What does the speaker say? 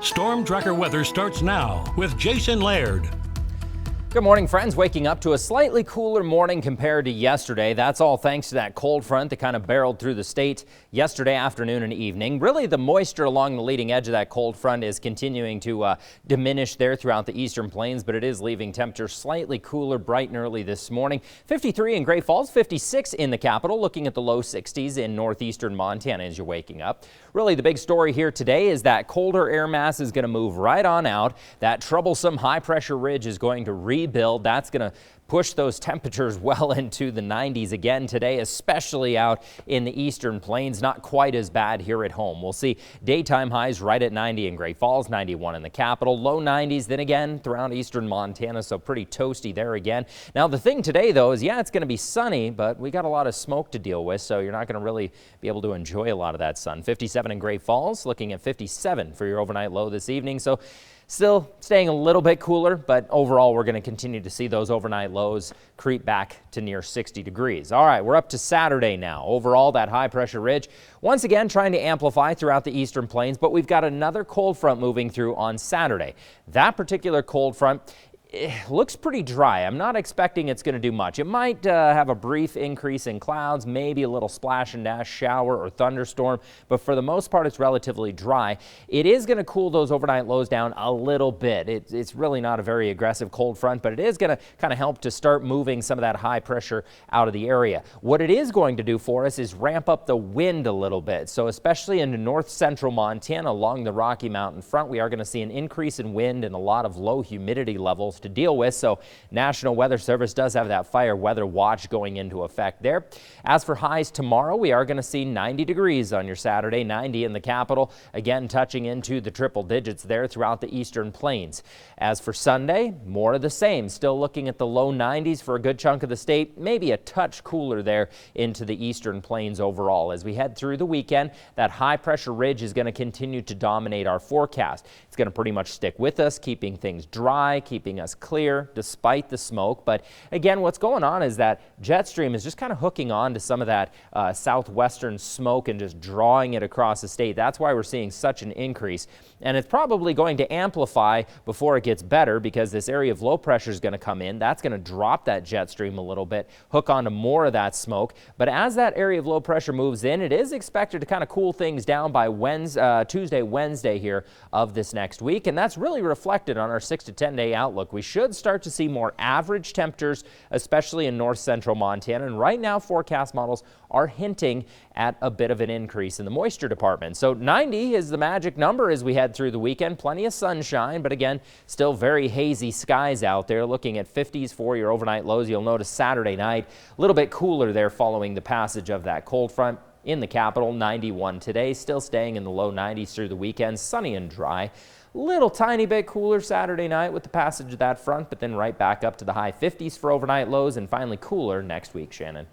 Storm Tracker weather starts now with Jason Laird. Good morning, friends. Waking up to a slightly cooler morning compared to yesterday. That's all thanks to that cold front that kind of barreled through the state yesterday afternoon and evening. Really, the moisture along the leading edge of that cold front is continuing to diminish there throughout the eastern plains, but it is leaving temperatures slightly cooler bright and early this morning. 53 in Great Falls, 56 in the capital, looking at the low 60s in northeastern Montana as you're waking up. Really, the big story here today is that colder air mass is going to move right on out. That troublesome high pressure ridge is going to rebuild. That's going to push those temperatures well into the 90s again today, especially out in the eastern plains. Not quite as bad here at home. We'll see daytime highs right at 90 in Great Falls, 91 in the capital, low 90s then again throughout eastern Montana, so pretty toasty there again. Now the thing today though is, yeah, it's going to be sunny, but we got a lot of smoke to deal with, so you're not going to really be able to enjoy a lot of that sun. 57 in Great Falls, looking at 57 for your overnight low this evening. So still staying a little bit cooler, but overall we're going to continue to see those overnight lows creep back to near 60 degrees. All right, we're up to Saturday now. Overall, that high pressure ridge once again trying to amplify throughout the eastern plains, but we've got another cold front moving through on Saturday. That particular cold front looks pretty dry. I'm not expecting it's going to do much. It might have a brief increase in clouds, maybe a little splash and dash shower or thunderstorm, but for the most part it's relatively dry. It is going to cool those overnight lows down a little bit. It's really not a very aggressive cold front, but it is going to kind of help to start moving some of that high pressure out of the area. What it is going to do for us is ramp up the wind a little bit. So especially into north central Montana along the Rocky Mountain front, we are going to see an increase in wind and a lot of low humidity levels to deal with. So National Weather Service does have that fire weather watch going into effect there. As for highs tomorrow, we are going to see 90 degrees on your Saturday, 90 in the capital, again touching into the triple digits there throughout the eastern plains. As for Sunday, more of the same, still looking at the low 90s for a good chunk of the state, maybe a touch cooler there into the eastern plains overall. As we head through the weekend, that high pressure ridge is going to continue to dominate our forecast. It's going to pretty much stick with us, keeping things dry, keeping us clear despite the smoke. But again, what's going on is that jet stream is just kind of hooking on to some of that southwestern smoke and just drawing it across the state. That's why we're seeing such an increase, and it's probably going to amplify before it gets better because this area of low pressure is going to come in. That's going to drop that jet stream a little bit, hook onto more of that smoke. But as that area of low pressure moves in, it is expected to kind of cool things down by Tuesday, Wednesday here of this next week, and that's really reflected on our 6 to 10 day outlook. We should start to see more average temperatures, especially in north central Montana. And right now, forecast models are hinting at a bit of an increase in the moisture department. So 90 is the magic number as we head through the weekend. Plenty of sunshine, but again, still very hazy skies out there. Looking at 50s for your overnight lows. You'll notice Saturday night, a little bit cooler there following the passage of that cold front. In the capital, 91 today, still staying in the low 90s through the weekend, sunny and dry. Little tiny bit cooler Saturday night with the passage of that front, but then right back up to the high 50s for overnight lows and finally cooler next week, Shannon.